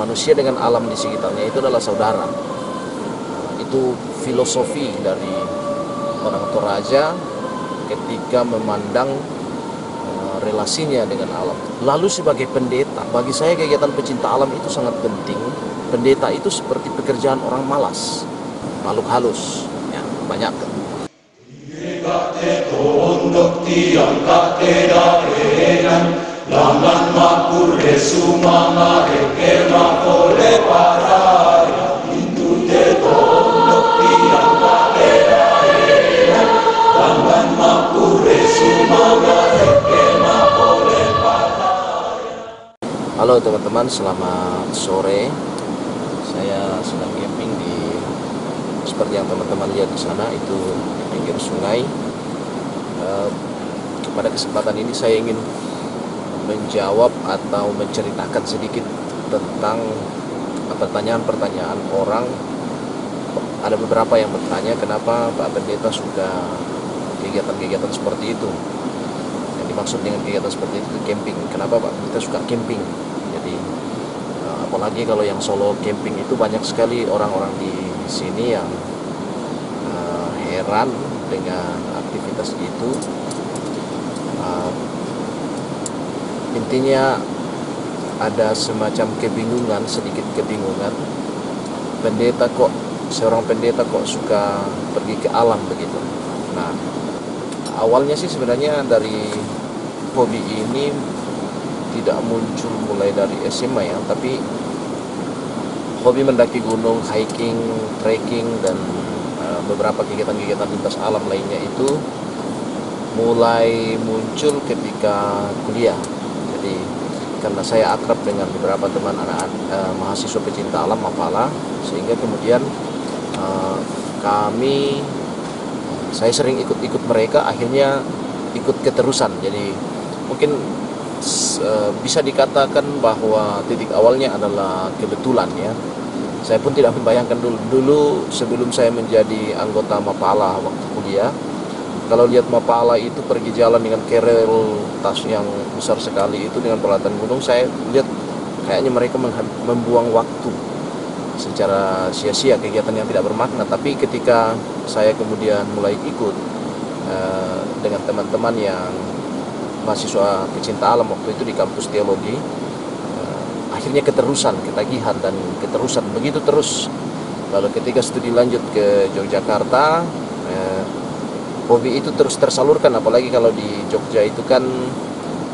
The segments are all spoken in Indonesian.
manusia dengan alam di sekitarnya itu adalah saudara. Itu filosofi dari orang Toraja ketika memandang relasinya dengan alam. Lalu sebagai pendeta, bagi saya kegiatan pecinta alam itu sangat penting. Pendeta itu seperti pekerjaan orang malas, makhluk halus, ya, banyak. Halo teman-teman, selamat sore. Saya sedang camping di, seperti yang teman-teman lihat di sana, itu pinggir sungai. Pada kesempatan ini saya ingin menjawab atau menceritakan sedikit tentang pertanyaan-pertanyaan orang. Ada beberapa yang bertanya kenapa Pak Pendeta suka kegiatan-kegiatan seperti itu. Yang dimaksud dengan kegiatan seperti itu camping. Kenapa Pak Pendeta suka camping? Jadi apalagi kalau yang solo camping itu banyak sekali orang-orang di sini yang heran dengan aktivitas itu. Intinya ada semacam kebingungan, sedikit kebingungan. Seorang pendeta kok suka pergi ke alam begitu. Nah, awalnya sih sebenarnya dari hobi ini tidak muncul mulai dari SMA ya, tapi hobi mendaki gunung, hiking, trekking, dan beberapa kegiatan-kegiatan lintas alam lainnya itu mulai muncul ketika kuliah. Jadi karena saya akrab dengan beberapa teman anak-anak mahasiswa pecinta alam Mapala, sehingga kemudian saya sering ikut mereka, akhirnya ikut keterusan. Jadi mungkin bisa dikatakan bahwa titik awalnya adalah kebetulan ya. Saya pun tidak membayangkan dulu sebelum saya menjadi anggota Mapala waktu kuliah. Kalau lihat Mapala itu pergi jalan dengan kerel tas yang besar sekali itu dengan peralatan gunung, saya lihat kayaknya mereka membuang waktu secara sia-sia, kegiatan yang tidak bermakna. Tapi ketika saya kemudian mulai ikut dengan teman-teman yang mahasiswa pecinta alam waktu itu di kampus teologi, akhirnya keterusan, ketagihan dan keterusan begitu terus. Lalu ketika studi lanjut ke Yogyakarta, hobi itu terus tersalurkan, apalagi kalau di Jogja itu kan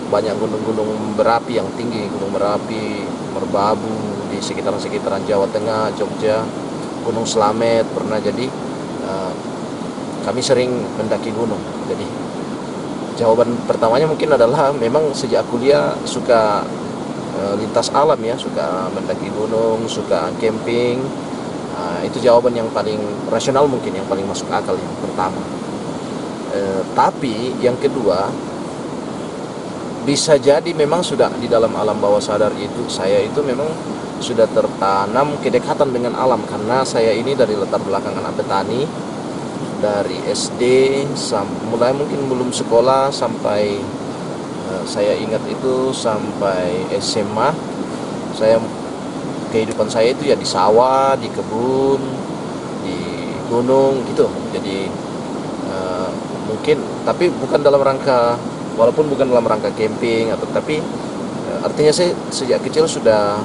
banyak gunung-gunung berapi yang tinggi, Gunung Merapi, Merbabu, di sekitaran Jawa Tengah, Jogja, Gunung Slamet pernah. Jadi kami sering mendaki gunung. Jadi jawaban pertamanya mungkin adalah memang sejak kuliah suka lintas alam ya, suka mendaki gunung, suka camping. Itu jawaban yang paling rasional, mungkin yang paling masuk akal yang pertama. Tapi yang kedua, bisa jadi memang sudah di dalam alam bawah sadar itu, saya itu memang sudah tertanam kedekatan dengan alam, karena saya ini dari latar belakang anak petani. Dari SD mulai mungkin belum sekolah sampai saya ingat itu sampai SMA, kehidupan saya itu ya di sawah, di kebun, di gunung gitu. Jadi mungkin, tapi bukan dalam rangka, walaupun bukan dalam rangka camping atau, tapi artinya saya sejak kecil sudah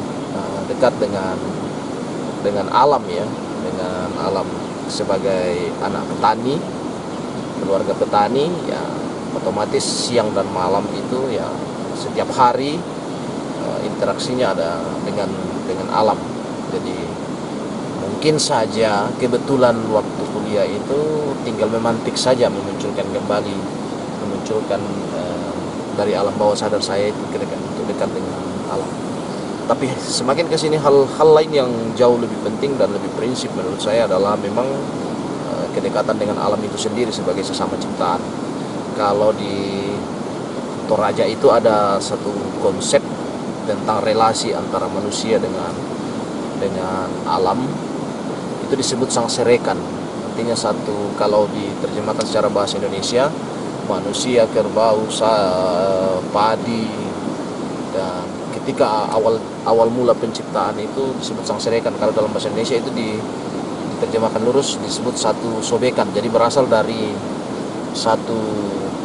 dekat dengan alam ya, dengan alam. Sebagai anak petani, keluarga petani ya, otomatis siang dan malam itu ya setiap hari interaksinya ada dengan alam. Jadi mungkin saja kebetulan waktu kuliah itu tinggal memantik saja, memunculkan dari alam bawah sadar saya itu untuk dekat dengan alam. Tapi semakin ke sini hal lain yang jauh lebih penting dan lebih prinsip menurut saya adalah memang kedekatan dengan alam itu sendiri sebagai sesama ciptaan. Kalau di Toraja itu ada satu konsep tentang relasi antara manusia dengan alam, itu disebut sangserekan. Artinya satu, kalau diterjemahkan secara bahasa Indonesia, manusia, kerbau, padi, dan ketika awal mula penciptaan itu disebut sangserekan. Kalau dalam bahasa Indonesia itu diterjemahkan lurus disebut satu sobekan. Jadi berasal dari satu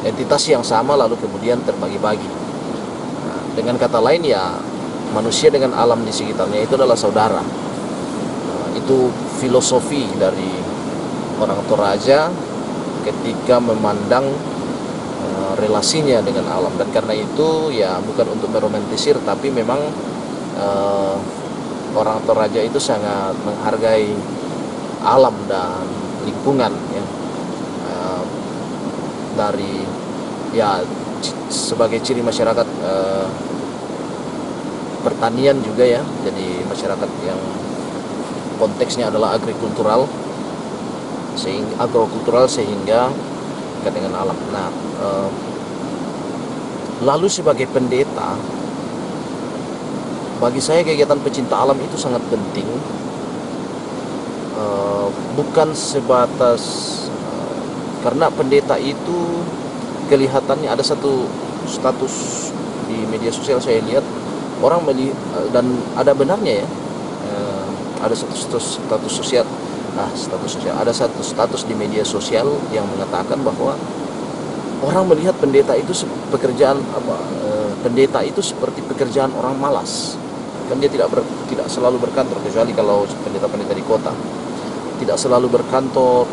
entitas yang sama lalu kemudian terbagi-bagi. Nah, dengan kata lain ya, manusia dengan alam di sekitarnya itu adalah saudara. Nah, itu filosofi dari orang Toraja ketika memandang relasinya dengan alam. Dan karena itu ya bukan untuk meromantisir, tapi memang orang Toraja itu sangat menghargai alam dan lingkungan ya. Dari ya sebagai ciri masyarakat pertanian juga ya, jadi masyarakat yang konteksnya adalah agrikultural sehingga dekat dengan alam. Nah, lalu sebagai pendeta, bagi saya kegiatan pecinta alam itu sangat penting, bukan sebatas karena pendeta itu kelihatannya ada satu status di media sosial saya lihat orang melihat, dan ada benarnya ya, ada status sosial, ada satu status di media sosial yang mengatakan bahwa orang melihat pendeta itu pendeta itu seperti pekerjaan orang malas, kan dia tidak selalu berkantor, kecuali kalau pendeta-pendeta di kota tidak selalu berkantor,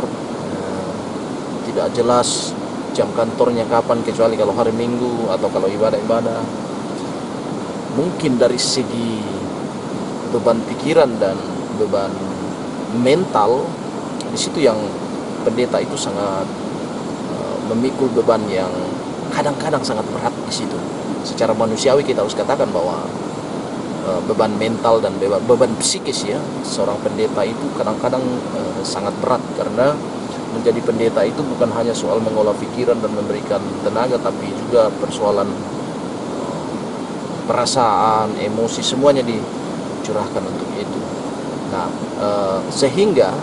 tidak jelas jam kantornya kapan kecuali kalau hari Minggu atau kalau ibadah-ibadah. Mungkin dari segi beban pikiran dan beban mental, di situ yang pendeta itu sangat memikul beban yang kadang-kadang sangat berat di situ. Secara manusiawi kita harus katakan bahwa beban mental dan beban psikis ya seorang pendeta itu kadang-kadang sangat berat, karena menjadi pendeta itu bukan hanya soal mengolah pikiran dan memberikan tenaga, tapi juga persoalan perasaan, emosi, semuanya dicurahkan untuk itu. Nah, sehingga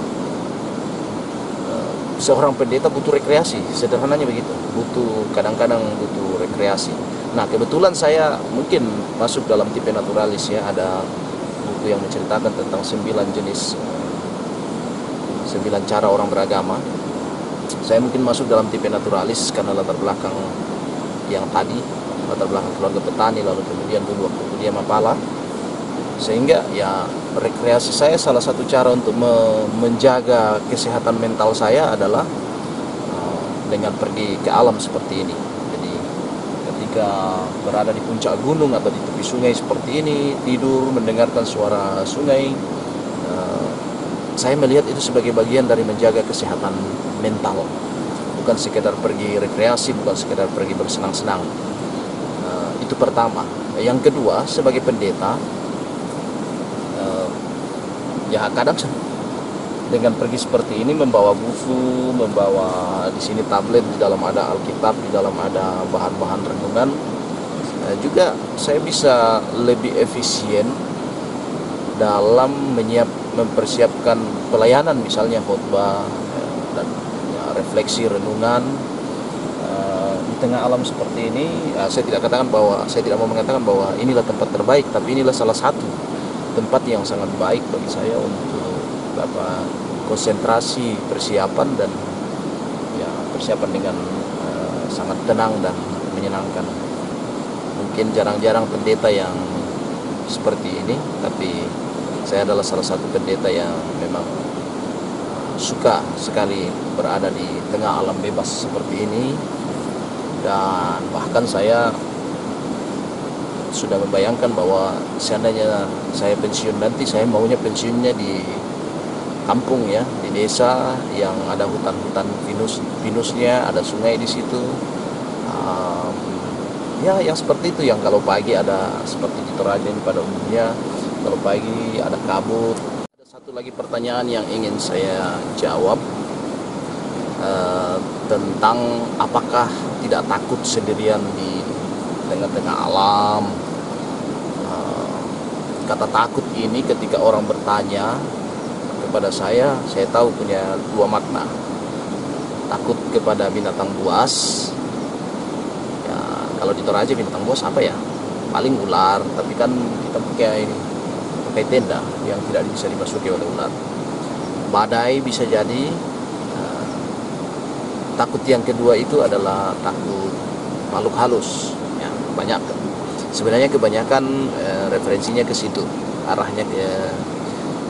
seorang pendeta butuh rekreasi, sederhananya begitu, kadang-kadang butuh rekreasi. Nah, kebetulan saya mungkin masuk dalam tipe naturalis ya, ada buku yang menceritakan tentang 9 cara orang beragama. Saya mungkin masuk dalam tipe naturalis karena latar belakang yang tadi, latar belakang keluarga petani, lalu kemudian dulu waktu dia mapala, sehingga ya rekreasi saya, salah satu cara untuk menjaga kesehatan mental saya adalah dengan pergi ke alam seperti ini. Jadi ketika berada di puncak gunung atau di tepi sungai seperti ini, tidur mendengarkan suara sungai, saya melihat itu sebagai bagian dari menjaga kesehatan mental, bukan sekedar pergi rekreasi, bukan sekedar pergi bersenang-senang. Itu pertama. Yang kedua, sebagai pendeta, ya kadang dengan pergi seperti ini membawa buku, membawa di sini tablet, di dalam ada Alkitab, di dalam ada bahan-bahan renungan, juga saya bisa lebih efisien dalam mempersiapkan pelayanan, misalnya khotbah dan ya, refleksi renungan di tengah alam seperti ini. Saya tidak mau mengatakan bahwa inilah tempat terbaik, tapi inilah salah satu tempat yang sangat baik bagi saya untuk konsentrasi, persiapan, dan ya persiapan dengan sangat tenang dan menyenangkan. Mungkin jarang-jarang pendeta yang seperti ini, tapi saya adalah salah satu pendeta yang memang suka sekali berada di tengah alam bebas seperti ini. Dan bahkan saya sudah membayangkan bahwa seandainya saya pensiun nanti, saya maunya pensiunnya di kampung ya, di desa yang ada hutan-hutan pinusnya, ada sungai di situ. Ya yang seperti itu, yang kalau pagi ada seperti di Toraja ini pada umumnya, kalau pagi ada kabut. Ada satu lagi pertanyaan yang ingin saya jawab, tentang apakah tidak takut sendirian di tengah-tengah alam. Kata takut ini ketika orang bertanya kepada saya tahu punya dua makna. Takut kepada binatang buas. Ya, kalau di Toraja binatang buas apa ya? paling ular, tapi kan kita pakai tenda yang tidak bisa dimasuki oleh ular. Badai bisa jadi. Takut yang kedua itu adalah takut makhluk halus ya, banyak sebenarnya kebanyakan referensinya ke situ, arahnya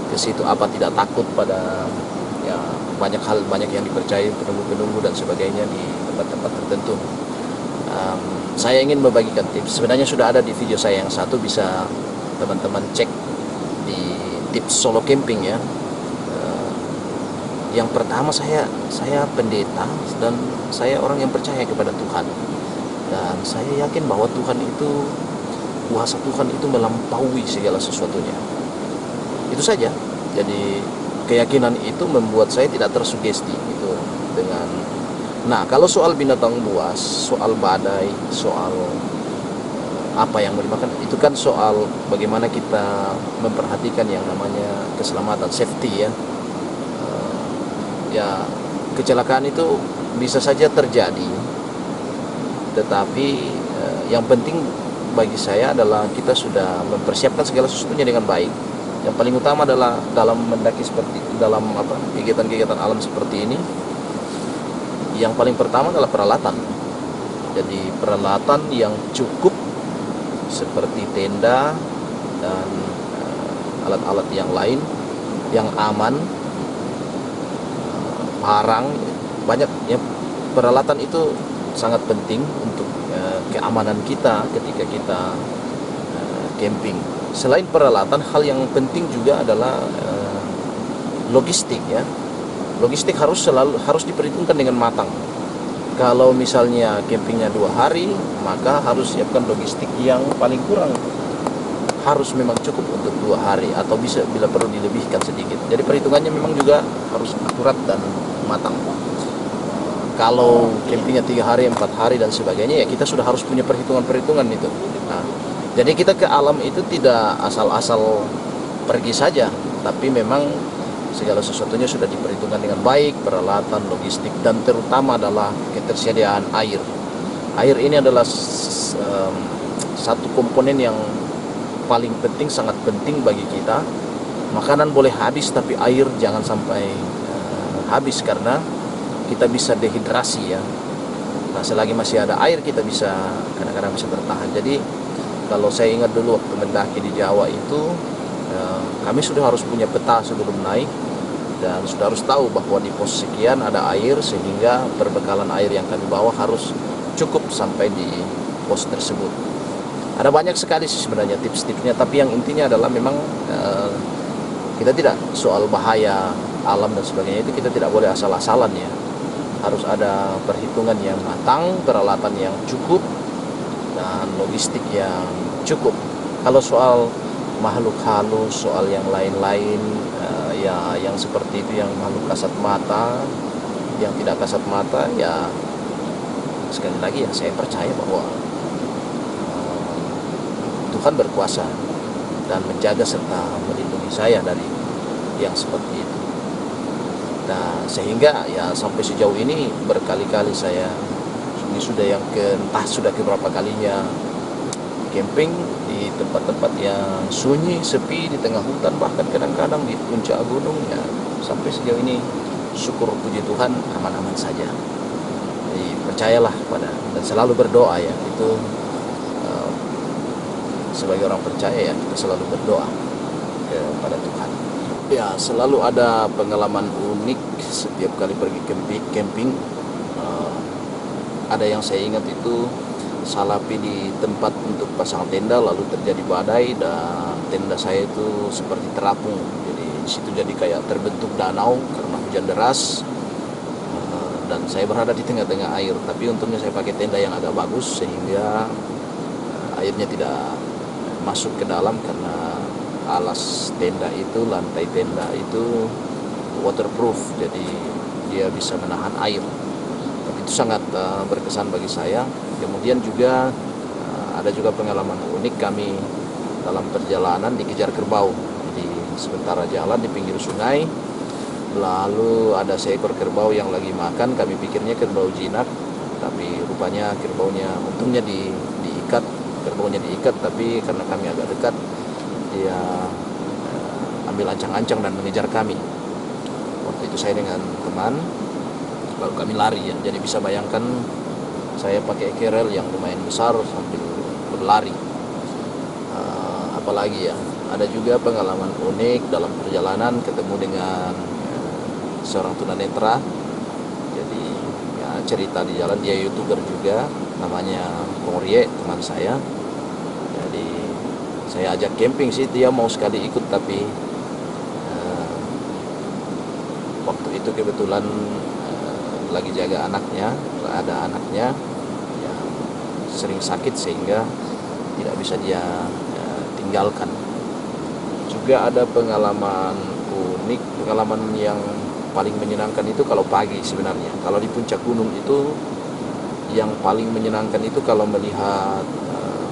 ke situ. Apa tidak takut pada ya banyak hal, banyak yang dipercaya penunggu-penunggu dan sebagainya di tempat-tempat tertentu. Saya ingin membagikan tips, sebenarnya sudah ada di video saya yang satu, bisa teman-teman cek di tips solo camping ya. Yang pertama, saya pendeta dan saya orang yang percaya kepada Tuhan, dan saya yakin bahwa Tuhan itu, kuasa Tuhan itu melampaui segala sesuatunya. Itu saja. Jadi keyakinan itu membuat saya tidak tersugesti itu dengan. Nah, kalau soal binatang buas, soal badai, soal apa yang mau dimakan, itu kan soal bagaimana kita memperhatikan yang namanya keselamatan, safety ya. Ya, kecelakaan itu bisa saja terjadi, tetapi yang penting bagi saya adalah kita sudah mempersiapkan segala sesuatunya dengan baik. Yang paling utama adalah dalam mendaki seperti dalam kegiatan-kegiatan alam seperti ini, yang paling pertama adalah peralatan. Jadi peralatan yang cukup seperti tenda dan alat-alat yang lain yang aman, parang, banyak ya. Peralatan itu sangat penting untuk keamanan kita ketika kita camping. Selain peralatan, hal yang penting juga adalah logistik ya. Logistik harus diperhitungkan dengan matang. Kalau misalnya campingnya 2 hari, maka harus siapkan logistik yang paling kurang harus memang cukup untuk 2 hari, atau bisa bila perlu dilebihkan sedikit. Jadi perhitungannya memang juga harus akurat dan matang. Kalau campingnya 3 hari, 4 hari dan sebagainya, ya kita sudah harus punya perhitungan itu. Nah, jadi kita ke alam itu tidak asal-asal pergi saja, tapi memang segala sesuatunya sudah diperhitungkan dengan baik, peralatan, logistik, dan terutama adalah ketersediaan air. Air ini adalah satu komponen yang paling penting, sangat penting bagi kita. Makanan boleh habis, tapi air jangan sampai habis, karena kita bisa dehidrasi ya. Nah, selagi masih ada air, kita bisa kadang-kadang bisa bertahan. Jadi kalau saya ingat dulu waktu mendaki di Jawa itu, kami sudah harus punya peta sebelum naik, dan sudah harus tahu bahwa di pos sekian ada air, sehingga perbekalan air yang kami bawa harus cukup sampai di pos tersebut. Ada banyak sekali sih sebenarnya tips-tipsnya, tapi yang intinya adalah memang kita tidak, soal bahaya alam dan sebagainya itu kita tidak boleh asal-asalan ya. Harus ada perhitungan yang matang, peralatan yang cukup, dan logistik yang cukup. Kalau soal makhluk halus, soal yang lain-lain ya, yang seperti itu, yang makhluk kasat mata, yang tidak kasat mata, ya sekali lagi ya, saya percaya bahwa Tuhan berkuasa dan menjaga serta melindungi saya dari yang seperti itu. Nah, sehingga ya sampai sejauh ini berkali-kali saya, ini sudah yang entah sudah keberapa kalinya camping di tempat-tempat yang sunyi, sepi, di tengah hutan, bahkan kadang-kadang di puncak gunung ya. Sampai sejauh ini syukur, puji Tuhan, aman-aman saja. Jadi percayalah pada, dan selalu berdoa ya. Itu sebagai orang percaya ya, kita selalu berdoa kepada Tuhan. Ya, selalu ada pengalaman unik setiap kali pergi camping. Ada yang saya ingat itu, salapi di tempat untuk pasang tenda, lalu terjadi badai dan tenda saya itu seperti terapung. Jadi di situ jadi kayak terbentuk danau karena hujan deras, dan saya berada di tengah-tengah air. Tapi untungnya saya pakai tenda yang agak bagus sehingga airnya tidak masuk ke dalam, karena alas tenda itu, lantai tenda itu waterproof, jadi dia bisa menahan air. Tapi itu sangat berkesan bagi saya. Kemudian juga ada juga pengalaman unik, kami dalam perjalanan dikejar kerbau. Jadi sementara jalan di pinggir sungai, lalu ada seekor kerbau yang lagi makan. Kami pikirnya kerbau jinak, tapi rupanya kerbaunya, untungnya diikat. Kerbau pokoknya diikat, tapi karena kami agak dekat, dia ambil ancang-ancang dan mengejar kami. Waktu itu saya dengan teman, lalu kami lari ya. Jadi bisa bayangkan saya pakai kerel yang lumayan besar sambil berlari. Apalagi ya, ada juga pengalaman unik dalam perjalanan, ketemu dengan seorang tunanetra. Jadi ya cerita di jalan, dia YouTuber juga, namanya Korie, teman saya. Jadi saya ajak camping sih, dia mau sekali ikut, tapi waktu itu kebetulan lagi jaga anaknya, ada anaknya yang sering sakit sehingga tidak bisa dia tinggalkan. Juga ada pengalaman unik, pengalaman yang paling menyenangkan itu kalau pagi sebenarnya. Kalau di puncak gunung itu yang paling menyenangkan itu kalau melihat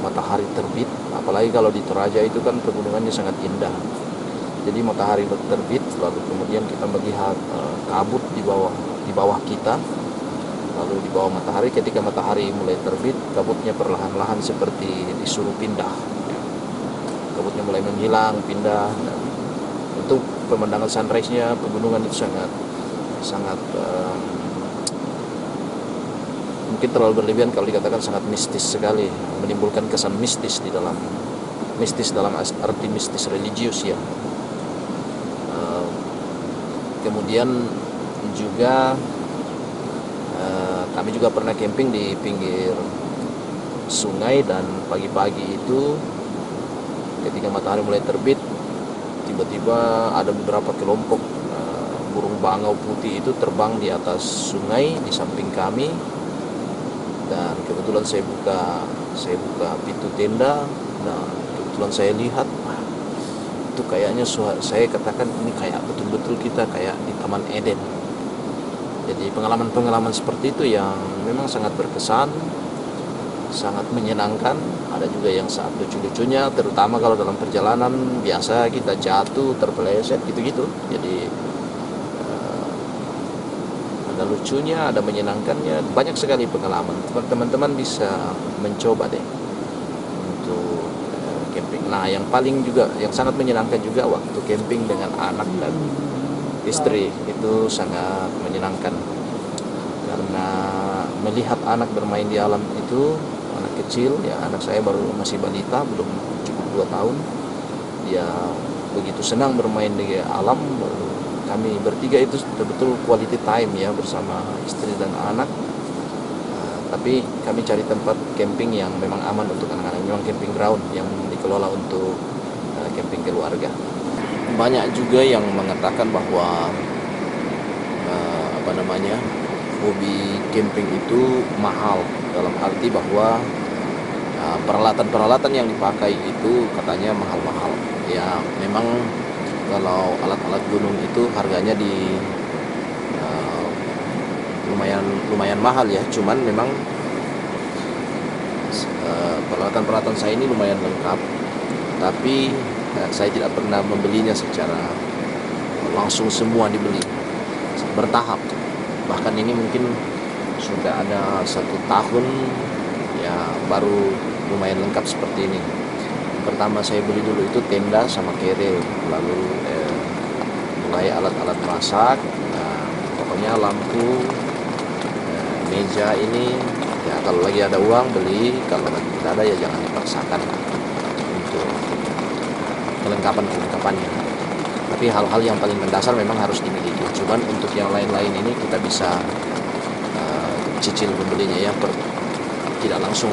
matahari terbit, apalagi kalau di Toraja itu kan pegunungannya sangat indah. Jadi matahari terbit, lalu kemudian kita melihat kabut di bawah kita, lalu di bawah matahari. Ketika matahari mulai terbit, kabutnya perlahan-lahan seperti disuruh pindah. Kabutnya mulai menghilang, pindah. Dan untuk pemandangan sunrise-nya pegunungan itu sangat mungkin terlalu berlebihan kalau dikatakan sangat mistis sekali, menimbulkan kesan mistis dalam arti mistis religius ya. Kemudian juga kami juga pernah camping di pinggir sungai, dan pagi-pagi itu ketika matahari mulai terbit, tiba-tiba ada beberapa kelompok burung bangau putih itu terbang di atas sungai di samping kami. Dan kebetulan saya buka pintu tenda, dan kebetulan saya lihat, itu kayaknya saya katakan ini kayak betul-betul kita kayak di Taman Eden. Jadi pengalaman-pengalaman seperti itu yang memang sangat berkesan, sangat menyenangkan. Ada juga yang sangat lucu-lucunya, terutama kalau dalam perjalanan biasa kita jatuh, terpeleset gitu-gitu. Jadi ada lucunya, ada menyenangkannya, banyak sekali pengalaman. Teman-teman bisa mencoba deh untuk camping. Nah, yang paling juga, yang sangat menyenangkan juga waktu camping dengan anak dan istri, itu sangat menyenangkan. Karena melihat anak bermain di alam itu, anak kecil, ya anak saya masih balita, belum cukup 2 tahun. Dia begitu senang bermain di alam. Kami bertiga itu betul-betul quality time ya bersama istri dan anak. Tapi kami cari tempat camping yang memang aman untuk anak-anak, memang camping ground yang dikelola untuk camping keluarga. Banyak juga yang mengatakan bahwa hobi camping itu mahal, dalam arti bahwa peralatan-peralatan yang dipakai itu katanya mahal-mahal. Ya memang kalau alat-alat gunung itu harganya lumayan mahal ya. Cuman memang peralatan-peralatan saya ini lumayan lengkap, tapi saya tidak pernah membelinya secara langsung semua dibeli, bertahap. Bahkan ini mungkin sudah ada 1 tahun ya baru lumayan lengkap seperti ini. Pertama saya beli dulu itu tenda sama keril, lalu mulai alat-alat masak, pokoknya lampu, meja ini ya kalau lagi ada uang beli, kalau lagi tidak ada ya jangan dipaksakan untuk kelengkapannya. Tapi hal-hal yang paling mendasar memang harus dimiliki. Cuman untuk yang lain-lain ini kita bisa cicil membelinya ya, tidak langsung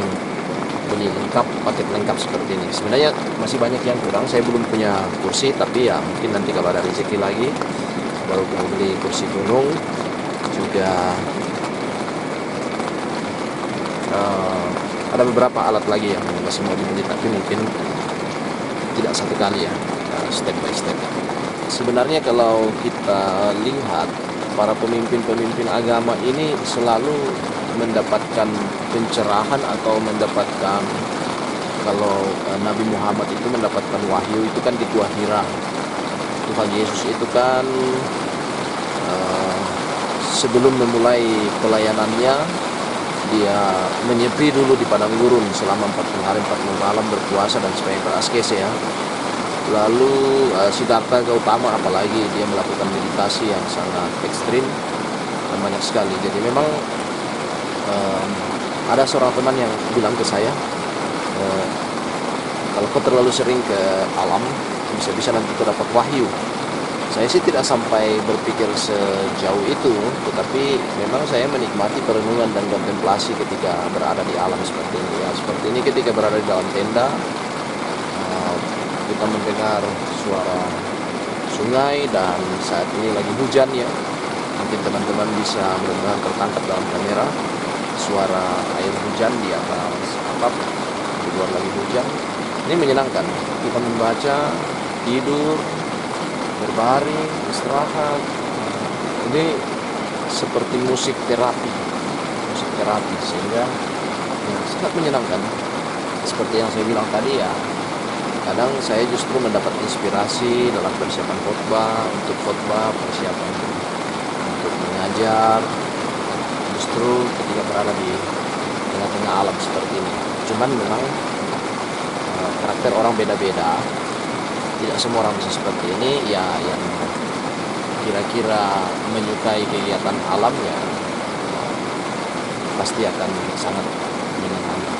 beli lengkap, paket lengkap seperti ini. Sebenarnya masih banyak yang kurang. Saya belum punya kursi, tapi ya mungkin nanti kalau ada rezeki lagi baru mau beli kursi gunung. Juga ada beberapa alat lagi yang masih mau dibeli, tapi mungkin tidak satu kali ya, step by step. Sebenarnya kalau kita lihat para pemimpin-pemimpin agama ini selalu mendapatkan pencerahan atau mendapatkan, kalau Nabi Muhammad itu mendapatkan wahyu itu kan di Gua Hira. Tuhan Yesus itu kan sebelum memulai pelayanannya dia menyepi dulu di padang gurun selama 40 hari 40 malam berpuasa dan supaya beraskese ya. Lalu Siddhartha Gautama apalagi dia melakukan meditasi yang sangat ekstrim dan banyak sekali. Jadi memang ada seorang teman yang bilang ke saya, kalau kau terlalu sering ke alam, bisa-bisa nanti kau dapat wahyu. Saya sih tidak sampai berpikir sejauh itu, tetapi memang saya menikmati perenungan dan kontemplasi ketika berada di alam seperti ini. Ya, seperti ini ketika berada di dalam tenda, kita mendengar suara sungai dan saat ini lagi hujan ya. Mungkin teman-teman bisa benar-benar tertangkap dalam kamera suara air hujan di atas atap, di luar lagi hujan. Ini menyenangkan. Kita membaca, tidur, berbaring, istirahat. Ini seperti musik terapi sehingga ya, sangat menyenangkan. Seperti yang saya bilang tadi ya, kadang saya justru mendapat inspirasi dalam persiapan khotbah, persiapan untuk mengajar, justru ketika berada di tengah-tengah alam seperti ini. Cuman memang karakter orang beda-beda, tidak semua orang bisa seperti ini ya. Yang kira-kira menyukai kegiatan alam ya pasti akan sangat menyenangkan.